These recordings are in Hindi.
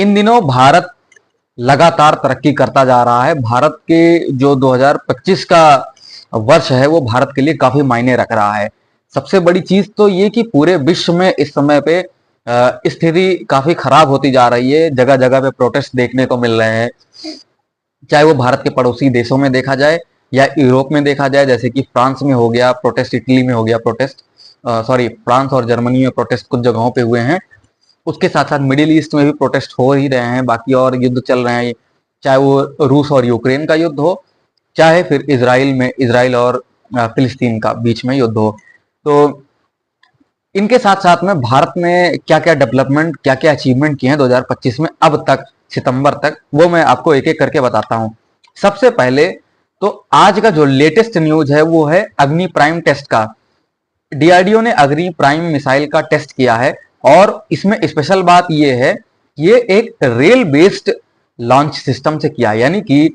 इन दिनों भारत लगातार तरक्की करता जा रहा है। भारत के जो 2025 का वर्ष है वो भारत के लिए काफी मायने रख रहा है। सबसे बड़ी चीज तो ये कि पूरे विश्व में इस समय पे स्थिति काफी खराब होती जा रही है। जगह जगह पे प्रोटेस्ट देखने को मिल रहे हैं, चाहे वो भारत के पड़ोसी देशों में देखा जाए या यूरोप में देखा जाए, जैसे कि फ्रांस में हो गया प्रोटेस्ट, इटली में हो गया प्रोटेस्ट, सॉरी फ्रांस और जर्मनी में प्रोटेस्ट कुछ जगहों पे हुए हैं। उसके साथ साथ मिडिल ईस्ट में भी प्रोटेस्ट हो ही रहे हैं, बाकी और युद्ध चल रहे हैं, चाहे वो रूस और यूक्रेन का युद्ध हो, चाहे फिर इसराइल और फिलिस्तीन का बीच में युद्ध हो। तो इनके साथ साथ में भारत ने क्या क्या डेवलपमेंट, क्या क्या अचीवमेंट किए हैं 2025 में अब तक, सितंबर तक, वो मैं आपको एक एक करके बताता हूं। सबसे पहले तो आज का जो लेटेस्ट न्यूज है वो है अग्नि प्राइम टेस्ट का। डीआरडीओ ने अग्नि प्राइम मिसाइल का टेस्ट किया है और इसमें स्पेशल बात यह है, ये एक रेल बेस्ड लॉन्च सिस्टम से किया, यानी कि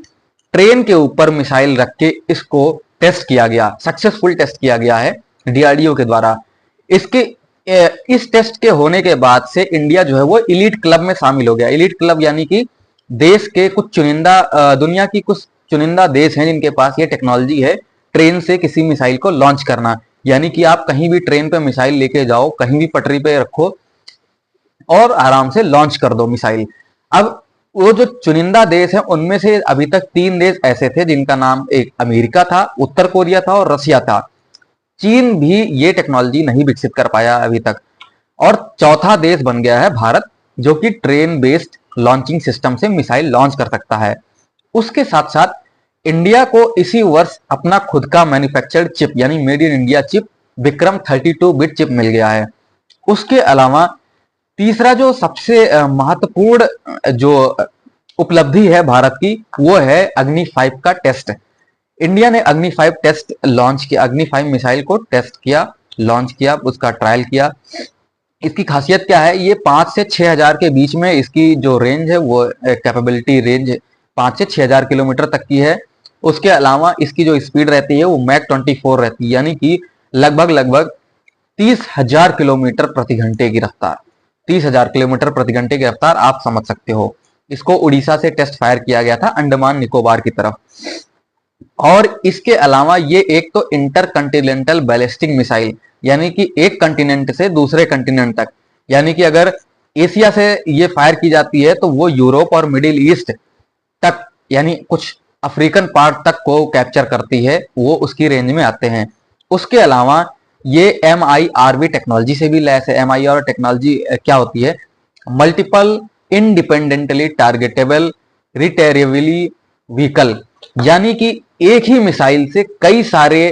ट्रेन के ऊपर मिसाइल रख के इसको टेस्ट किया गया, सक्सेसफुल टेस्ट किया गया है डीआरडीओ के द्वारा। इसके इस टेस्ट के होने के बाद से इंडिया जो है वो इलीट क्लब में शामिल हो गया। इलीट क्लब यानी कि देश के कुछ चुनिंदा, दुनिया की कुछ चुनिंदा देश हैं जिनके पास ये टेक्नोलॉजी है, ट्रेन से किसी मिसाइल को लॉन्च करना। यानी कि आप कहीं भी ट्रेन पे मिसाइल लेके जाओ, कहीं भी पटरी पे रखो और आराम से लॉन्च कर दो मिसाइल। अब वो जो चुनिंदा देश है उनमें से अभी तक 3 देश ऐसे थे जिनका नाम, एक अमेरिका था, उत्तर कोरिया था और रसिया था। चीन भी ये टेक्नोलॉजी नहीं विकसित कर पाया अभी तक। और चौथा देश बन गया है भारत, जो कि ट्रेन बेस्ड लॉन्चिंग सिस्टम से मिसाइल लॉन्च कर सकता है। उसके साथ साथ इंडिया को इसी वर्ष अपना खुद का मैन्युफैक्चर्ड चिप यानी made in India chip Vikram 32 bit chip मिल गया है। उसके अलावा तीसरा जो सबसे महत्वपूर्ण जो उपलब्धि है भारत की, वो है अग्नि 5 का टेस्ट। इंडिया ने अग्नि 5 टेस्ट लॉन्च किया, अग्नि 5 मिसाइल को टेस्ट किया, लॉन्च किया, उसका ट्रायल किया। इसकी खासियत क्या है, ये 5 से 6,000 के बीच में इसकी जो रेंज है वो कैपेबिलिटी रेंज 5 से 6,000 किलोमीटर तक की है। उसके अलावा इसकी जो स्पीड रहती है वो मैक 24 रहती है, यानी कि लगभग 30,000 किलोमीटर प्रति घंटे की रफ्तार। 30,000 किलोमीटर प्रति घंटे की रफ्तार आप समझ सकते हो। इसको उड़ीसा से टेस्ट फायर किया गया था, अंडमान निकोबार की तरफ। और इसके अलावा ये एक तो इंटर कंटिनेंटल बैलिस्टिक मिसाइल, यानी कि एक कंटिनेंट से दूसरे कंटिनेंट तक, यानी कि अगर एशिया से ये फायर की जाती है तो वो यूरोप और मिडिल ईस्ट तक, यानी कुछ अफ्रीकन पार्ट तक को कैप्चर करती है, वो उसकी रेंज में आते हैं। उसके अलावा ये MIRV टेक्नोलॉजी से भी लैस है। MIRV टेक्नोलॉजी क्या होती है, मल्टीपल इंडिपेंडेंटली टारगेटेबल रिटेरेबली व्हीकल, यानी कि एक ही मिसाइल से कई सारे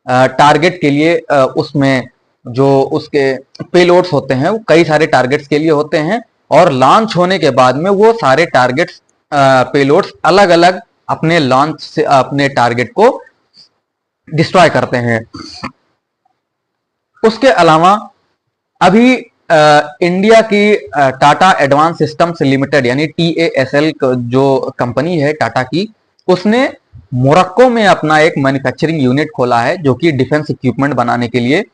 टारगेट के लिए उसमें जो उसके पेलोड्स होते हैं वो कई सारे टारगेट्स के लिए होते हैं, और लॉन्च होने के बाद में वो सारे टारगेट्स पेलोड्स अलग अलग अपने लॉन्च से अपने टारगेट को डिस्ट्रॉय करते हैं। उसके अलावा अभी इंडिया की टाटा एडवांस सिस्टम्स लिमिटेड यानी TASL जो कंपनी है टाटा की, उसने मोरक्को में अपना एक मैन्युफैक्चरिंग यूनिट खोला है जो कि डिफेंस इक्विपमेंट बनाने के लिए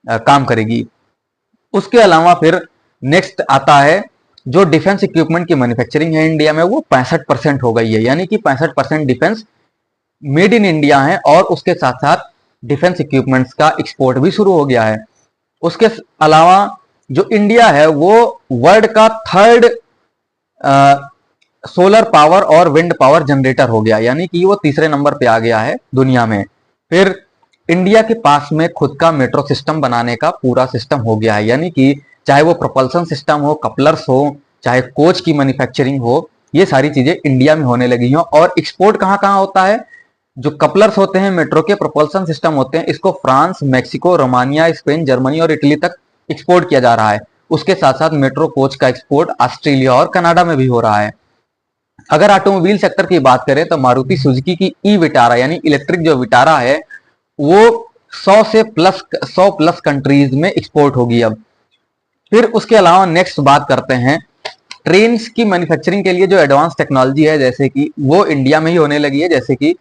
काम करेगी। उसके अलावा फिर नेक्स्ट आता है जो डिफेंस इक्विपमेंट की मैन्युफैक्चरिंग है इंडिया में, वो 65% हो गई है, यानी कि 65% डिफेंस मेड इन इंडिया है। और उसके साथ साथ डिफेंस इक्विपमेंट्स का एक्सपोर्ट भी शुरू हो गया है। उसके अलावा जो इंडिया है वो वर्ल्ड का 3rd सोलर पावर और विंड पावर जनरेटर हो गया, यानी कि वो तीसरे नंबर पे आ गया है दुनिया में। फिर इंडिया के पास में खुद का मेट्रो सिस्टम बनाने का पूरा सिस्टम हो गया है, यानी कि चाहे वो प्रोपल्सन सिस्टम हो, कपलर्स हो, चाहे कोच की मैन्युफैक्चरिंग हो, ये सारी चीजें इंडिया में होने लगी हैं। और एक्सपोर्ट कहाँ कहाँ होता है, जो कपलर्स होते हैं मेट्रो के, प्रोपल्सन सिस्टम होते हैं, इसको France, Mexico, Romania, Spain, Germany और इटली तक एक्सपोर्ट किया जा रहा है। उसके साथ साथ मेट्रो कोच का एक्सपोर्ट ऑस्ट्रेलिया और कनाडा में भी हो रहा है। अगर ऑटोमोबाइल सेक्टर की बात करें तो मारुति सुजुकी की ई विटारा यानी इलेक्ट्रिक जो विटारा है वो 100 प्लस कंट्रीज में एक्सपोर्ट होगी अब। फिर उसके अलावा नेक्स्ट बात करते हैं ट्रेन की मैन्युफैक्चरिंग के लिए जो एडवांस टेक्नोलॉजी है, जैसे कि वो इंडिया में ही होने लगी है। जैसे कि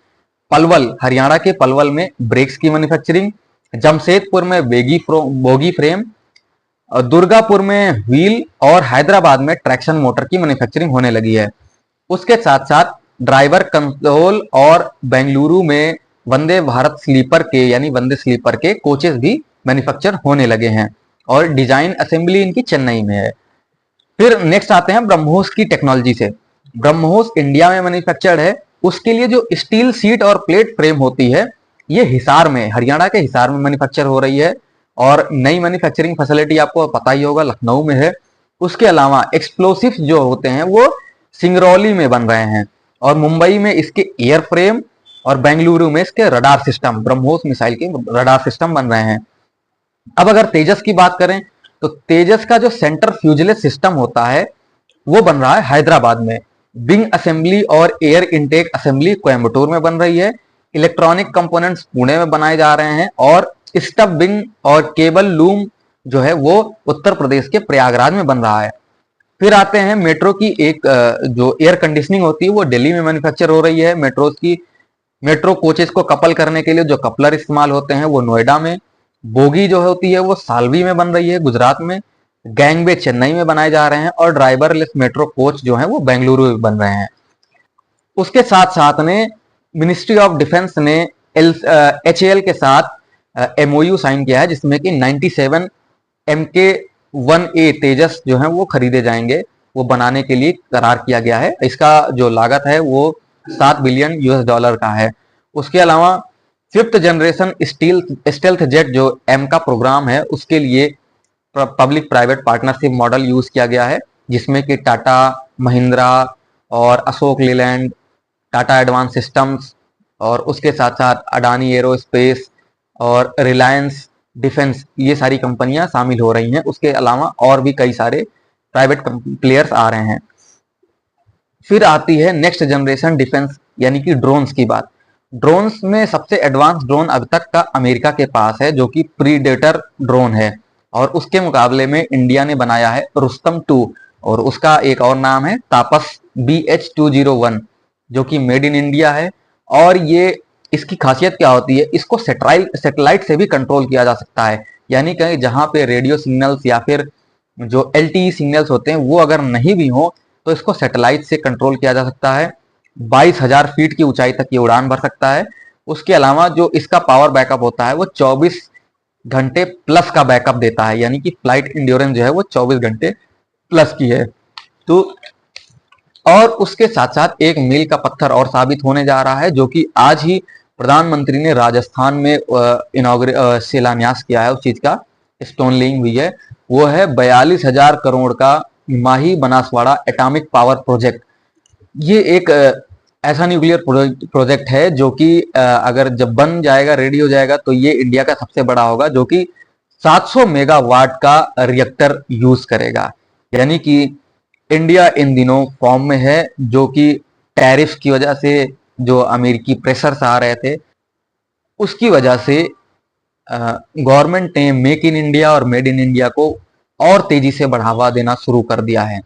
पलवल, हरियाणा के पलवल में ब्रेक्स की मैन्युफैक्चरिंग, जमशेदपुर में बोगी फ्रेम, दुर्गापुर में व्हील और हैदराबाद में ट्रैक्शन मोटर की मैन्युफैक्चरिंग होने लगी है। उसके साथ साथ ड्राइवर कंसोल और बेंगलुरु में वंदे भारत स्लीपर के यानी वंदे स्लीपर के कोचेस भी मैन्युफैक्चर होने लगे हैं और डिजाइन असेंबली इनकी चेन्नई में है। फिर नेक्स्ट आते हैं ब्रह्मोस की टेक्नोलॉजी से। ब्रह्मोस इंडिया में मैन्युफैक्चर्ड है। उसके लिए जो स्टील सीट और प्लेट फ्रेम होती है, ये हिसार में, हरियाणा के हिसार में मैन्युफैक्चर हो रही है और नई मैन्युफैक्चरिंग फैसिलिटी आपको पता ही होगा लखनऊ में है। उसके अलावा एक्सप्लोसिव जो होते हैं वो सिंगरौली में बन रहे हैं और मुंबई में इसके एयर फ्रेम और बेंगलुरु में इसके रडार सिस्टम, ब्रह्मोस मिसाइल के रडार सिस्टम बन रहे हैं। अब अगर तेजस की बात करें तो तेजस का जो सेंटर फ्यूजलेज सिस्टम होता है वो बन रहा है हैदराबाद में। विंग असेंबली और एयर इनटेक असेंबली कोयम्बटूर में बन रही है। इलेक्ट्रॉनिक कंपोनेंट्स पुणे में बनाए जा रहे हैं और स्टब विंग और केबल लूम जो है वो उत्तर प्रदेश के प्रयागराज में बन रहा है। फिर आते हैं मेट्रो की। एक जो एयर कंडीशनिंग होती है वो दिल्ली में मैन्युफैक्चर हो रही है। मेट्रो कोचेस को कपल करने के लिए जो कपलर इस्तेमाल होते हैं वो नोएडा में। बोगी जो होती है वो साल्वी में बन रही है गुजरात में। गैंगवे चेन्नई में बनाए जा रहे हैं और ड्राइवरलेस मेट्रो कोच जो है वो बेंगलुरु में बन रहे हैं। उसके साथ साथ ने मिनिस्ट्री ऑफ डिफेंस ने HAL के साथ MOU साइन किया है जिसमें कि 97 MK-1A तेजस जो है वो खरीदे जाएंगे, वो बनाने के लिए करार किया गया है। इसका जो लागत है वो $7 बिलियन का है। उसके अलावा 5th जनरेशन स्टेल्थ जेट जो M का प्रोग्राम है उसके लिए public private partnership model use किया गया है जिसमें कि टाटा, महिंद्रा और अशोक लीलैंड, टाटा एडवांस सिस्टम्स और उसके साथ साथ अडानी एरोस्पेस और रिलायंस डिफेंस, ये सारी कंपनियां शामिल हो रही हैं। उसके अलावा और भी कई सारे प्राइवेट प्लेयर्स आ रहे हैं। फिर आती है नेक्स्ट जनरेशन डिफेंस यानी कि ड्रोन्स की बात। ड्रोन्स में सबसे एडवांस ड्रोन अब तक का अमेरिका के पास है जो कि प्रीडेटर ड्रोन है और उसके मुकाबले में इंडिया ने बनाया है रुस्तम 2 और उसका एक और नाम है तापस BH-201 जो कि मेड इन इंडिया है। और ये इसकी खासियत क्या होती है, इसको सेटेलाइट से भी कंट्रोल किया जा सकता है, यानी कहीं जहां पे रेडियो सिग्नल्स या फिर जो LTE सिग्नल्स होते हैं वो अगर नहीं भी हो तो इसको सैटेलाइट से कंट्रोल किया जा सकता है। 22,000 फीट की ऊंचाई तक ये उड़ान भर सकता है। उसके अलावा जो इसका पावर बैकअप होता है वो 24 घंटे प्लस का बैकअप देता है, यानी कि फ्लाइट इंड्योरेंस जो है वो 24 घंटे प्लस की है। तो और उसके साथ साथ एक मील का पत्थर और साबित होने जा रहा है जो कि आज ही प्रधानमंत्री ने राजस्थान में शिलान्यास किया है, उस चीज का स्टोन लेइंग हुई है। वो है 42,000 करोड़ का माही बनासवाड़ा एटॉमिक पावर प्रोजेक्ट। ये एक ऐसा न्यूक्लियर प्रोजेक्ट है जो कि अगर जब बन जाएगा, रेडी हो जाएगा, तो ये इंडिया का सबसे बड़ा होगा जो कि 700 मेगावाट का रिएक्टर यूज करेगा। यानी कि इंडिया इन दिनों फॉर्म में है जो कि टैरिफ की वजह से जो अमेरिकी प्रेशर्स आ रहे थे उसकी वजह से गवर्नमेंट ने मेक इन इंडिया और मेड इन इंडिया को और तेजी से बढ़ावा देना शुरू कर दिया है।